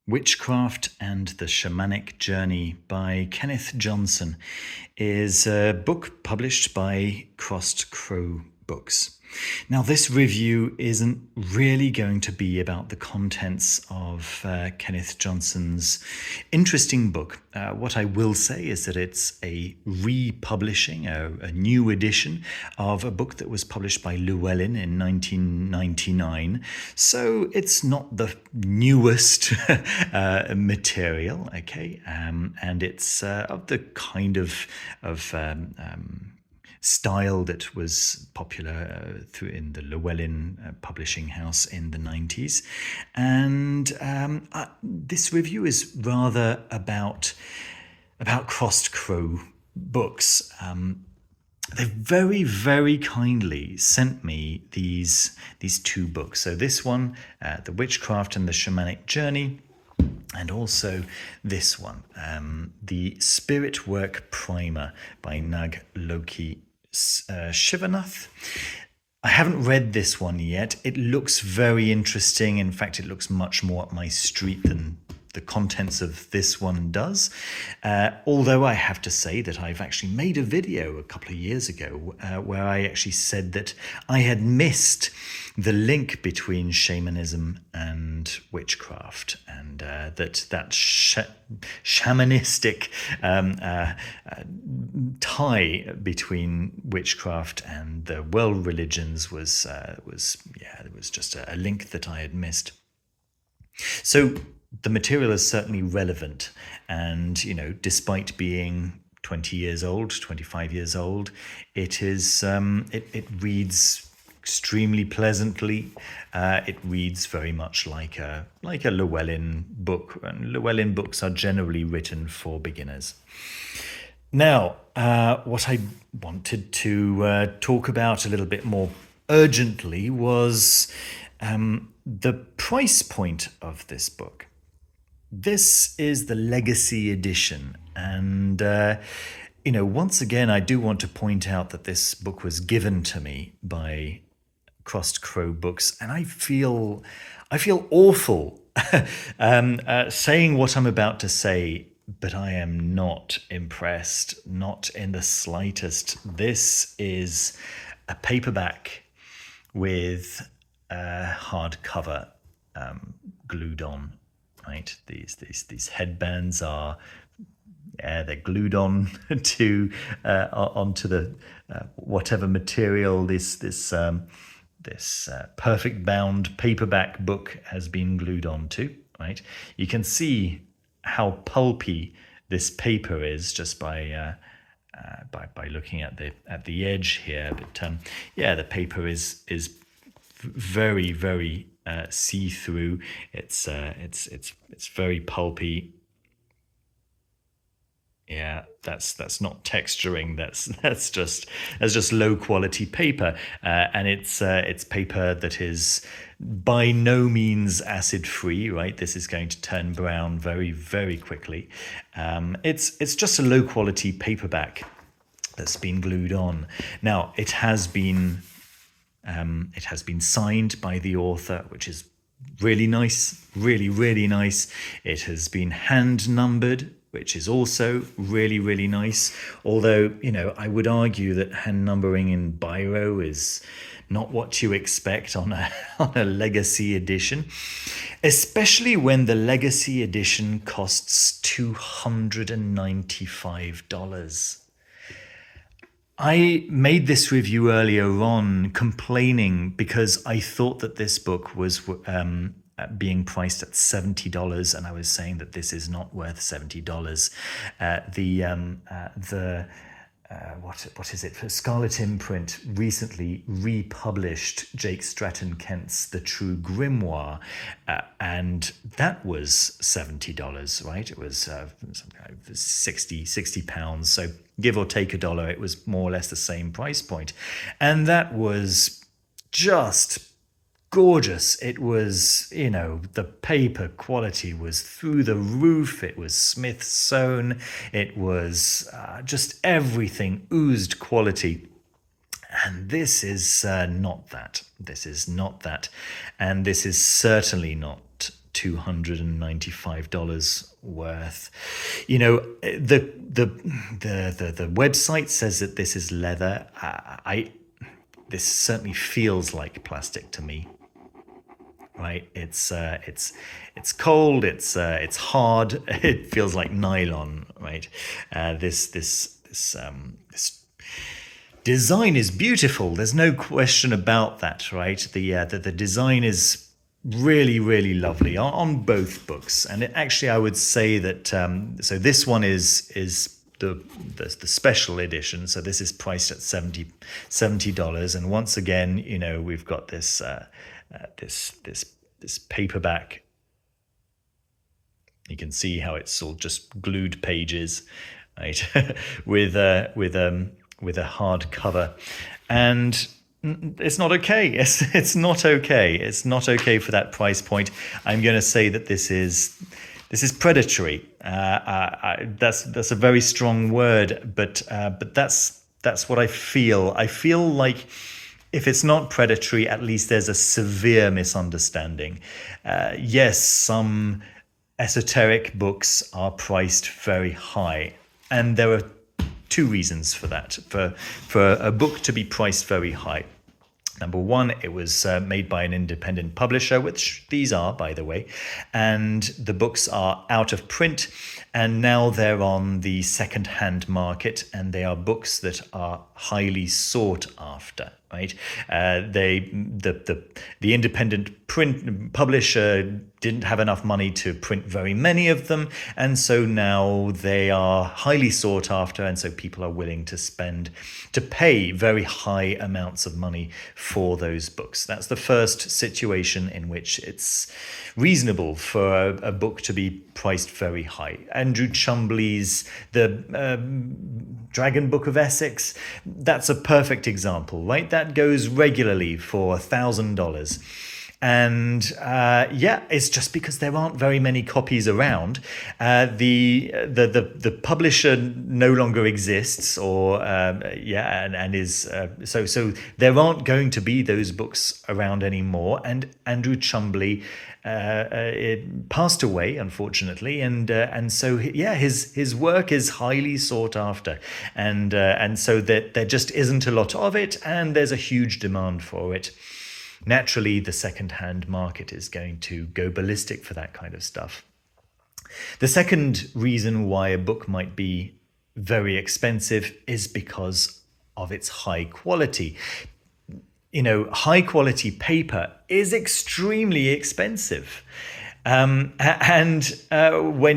Witchcraft and the Shamanic Journey by Kenneth Johnson is a book published by Crossed Crow Books. Now, this review isn't really going to be about the contents of Kenneth Johnson's interesting book. What I will say is that it's a republishing, a new edition of a book that was published by Llewellyn in 1999. So it's not the newest material, okay? And it's of the kind of style that was popular in the Llewellyn publishing house in the 90s. And this review is rather about Crossed Crow Books. They very, very kindly sent me these two books. So this one, The Witchcraft and the Shamanic Journey, and also this one, The Spirit Work Primer by Nag Loki Shivanath. I haven't read this one yet. It looks very interesting. In fact, it looks much more up my street than the contents of this one does. Although I have to say that I've actually made a video a couple of years ago where I actually said that I had missed the link between shamanism and witchcraft, and that shamanistic tie between witchcraft and the world religions was just a link that I had missed. So the material is certainly relevant, and despite being 20 years old, 25 years old, it is it reads extremely pleasantly. It reads very much like a Llewellyn book, and Llewellyn books are generally written for beginners. Now, what I wanted to talk about a little bit more urgently was the price point of this book. This is the legacy edition, and once again, I do want to point out that this book was given to me by Crossed Crow Books, and I feel awful saying what I'm about to say, but I am not impressed, not in the slightest. This is a paperback with a hardcover glued on. Right, these headbands are, they're glued on to onto the whatever material this perfect bound paperback book has been glued onto. Right, you can see how pulpy this paper is just by looking at the edge here. But the paper is very, very see-through. It's very pulpy. Yeah, that's not texturing. That's just low quality paper, and it's paper that is by no means acid free. Right, this is going to turn brown very, very quickly. It's just a low quality paperback that's been glued on. Now it has been signed by the author, which is really nice, really, really nice. It has been hand numbered, which is also really, really nice. Although, I would argue that hand numbering in biro is not what you expect on a legacy edition, especially when the legacy edition costs $295. I made this review earlier on complaining because I thought that this book was being priced at $70, and I was saying that this is not worth $70. What is it? Scarlet Imprint recently republished Jake Stratton Kent's The True Grimoire, and that was $70, right? It was £60. So give or take $1, it was more or less the same price point. And that was just gorgeous. It was, the paper quality was through the roof. It was Smith sewn. It was just everything oozed quality. And this is not that. This is not that. And this is certainly not $295 worth. You know, the website says that this is leather. This certainly feels like plastic to me. Right, it's cold, it's hard, it feels like nylon, right? This design is beautiful. There's no question about that, right? The design is really, really lovely on both books, and actually I would say that so this one is the special edition. So this is priced at $70, and once again, you know, we've got this this paperback. You can see how it's all just glued pages, right? with a hard cover, and it's not okay. It's not okay. It's not okay for that price point. I'm going to say that this is predatory. That's a very strong word, but that's what I feel. I feel like if it's not predatory, at least there's a severe misunderstanding. Yes, some esoteric books are priced very high, and there are two reasons for that. For a book to be priced very high. Number one, it was made by an independent publisher, which these are, by the way, and the books are out of print, and now they're on the second-hand market, and they are books that are highly sought after, right? The independent print publisher didn't have enough money to print very many of them, and so now they are highly sought after, and so people are willing to pay very high amounts of money for those books. That's the first situation in which it's reasonable for a book to be priced very high. Andrew Chumbley's The Dragon Book of Essex, that's a perfect example, right? That goes regularly for $1,000. And it's just because there aren't very many copies around. The publisher no longer exists, or and is so there aren't going to be those books around anymore. And Andrew Chumbley it passed away, unfortunately, and so his work is highly sought after, and so there just isn't a lot of it, and there's a huge demand for it. Naturally, the second-hand market is going to go ballistic for that kind of stuff. The second reason why a book might be very expensive is because of its high quality. You know, high-quality paper is extremely expensive. When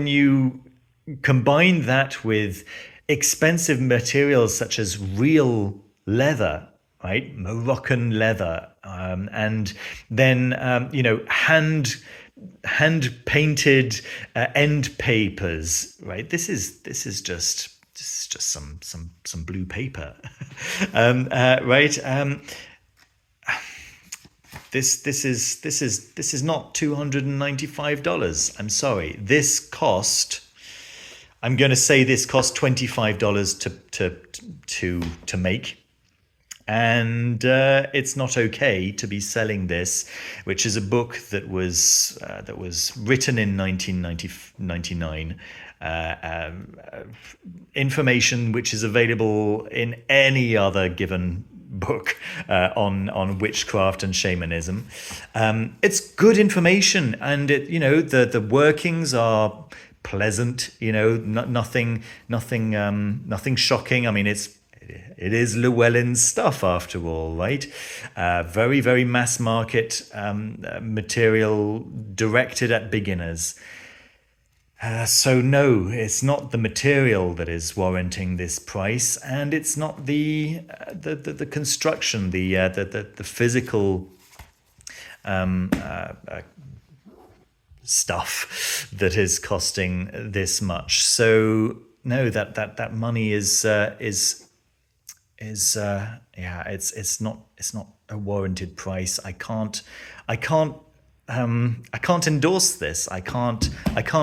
you combine that with expensive materials such as real leather, right, Moroccan leather, and then hand painted end papers, right? This is just some blue paper, right? This is not $295. I'm sorry. I'm going to say this cost $25 to make. And it's not okay to be selling this, which is a book that was written in 1999. Information which is available in any other given book on witchcraft and shamanism. It's good information, and the workings are pleasant. Nothing shocking. I mean, it is Llewellyn's stuff after all, right? Very, very mass market material directed at beginners. So no, it's not the material that is warranting this price, and it's not the construction, the physical stuff that is costing this much. So no, that money is it's not a warranted price. I can't endorse this. I can't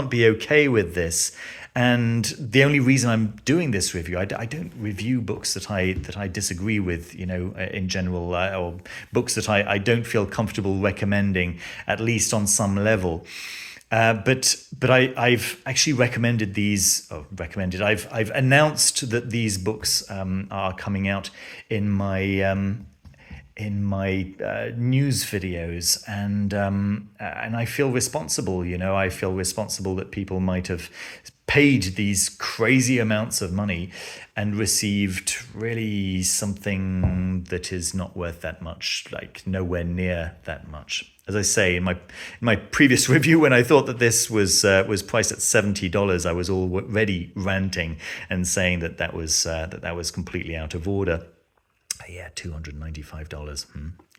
be okay with this. And the only reason I'm doing this review, I don't review books that I disagree with, in general, or books that I don't feel comfortable recommending, at least on some level. But I've actually recommended these. Or recommended. I've announced that these books are coming out in my news videos, and I feel responsible. I feel responsible that people might have paid these crazy amounts of money and received really something that is not worth that much, like nowhere near that much. As I say in my previous review, when I thought that this was priced at $70, I was already ranting and saying that was completely out of order. Yeah, $295.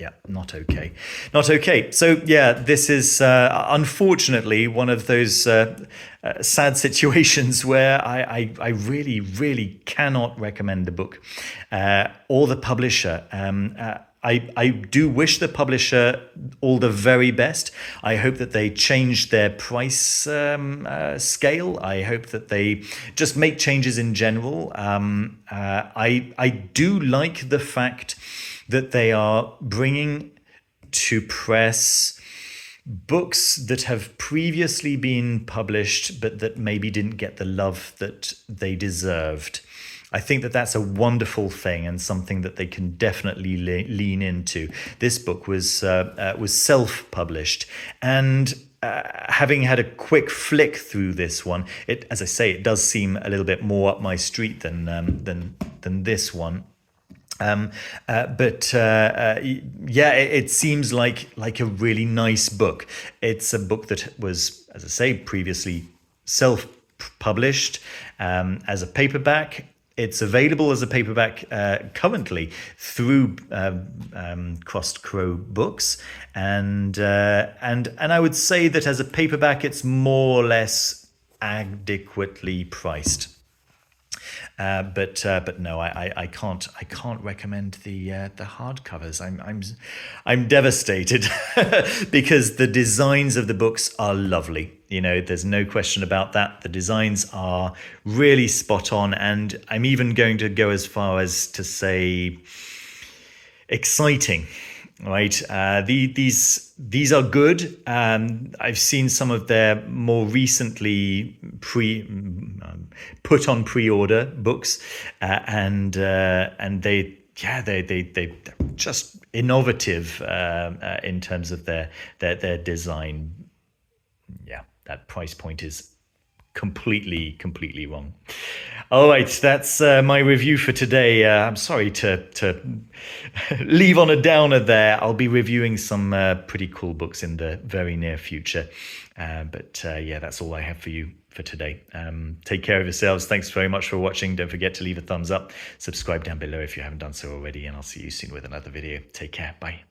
Yeah, not okay. Not okay. So, yeah, this is unfortunately one of those sad situations where I really, really cannot recommend the book or the publisher. I do wish the publisher all the very best. I hope that they change their price scale. I hope that they just make changes in general. I do like the fact that they are bringing to press books that have previously been published but that maybe didn't get the love that they deserved. I think that that's a wonderful thing and something that they can definitely lean into. This book was self-published, and having had a quick flick through this one, as I say, it does seem a little bit more up my street than this one. It seems like a really nice book. It's a book that was, as I say, previously self-published as a paperback. It's available as a paperback currently through Crossed Crow Books, and I would say that as a paperback, it's more or less adequately priced. But no, I can't recommend the hardcovers. I'm devastated because the designs of the books are lovely. There's no question about that. The designs are really spot on, and I'm even going to go as far as to say exciting. Right, these are good. I've seen some of their more recently put on pre-order books, and they're just innovative in terms of their design. Yeah, that price point is completely wrong. All right, that's my review for today. I'm sorry to leave on a downer there. I'll be reviewing some pretty cool books in the very near future. But that's all I have for you for today. Take care of yourselves. Thanks very much for watching. Don't forget to leave a thumbs up. Subscribe down below if you haven't done so already, and I'll see you soon with another video. Take care. Bye.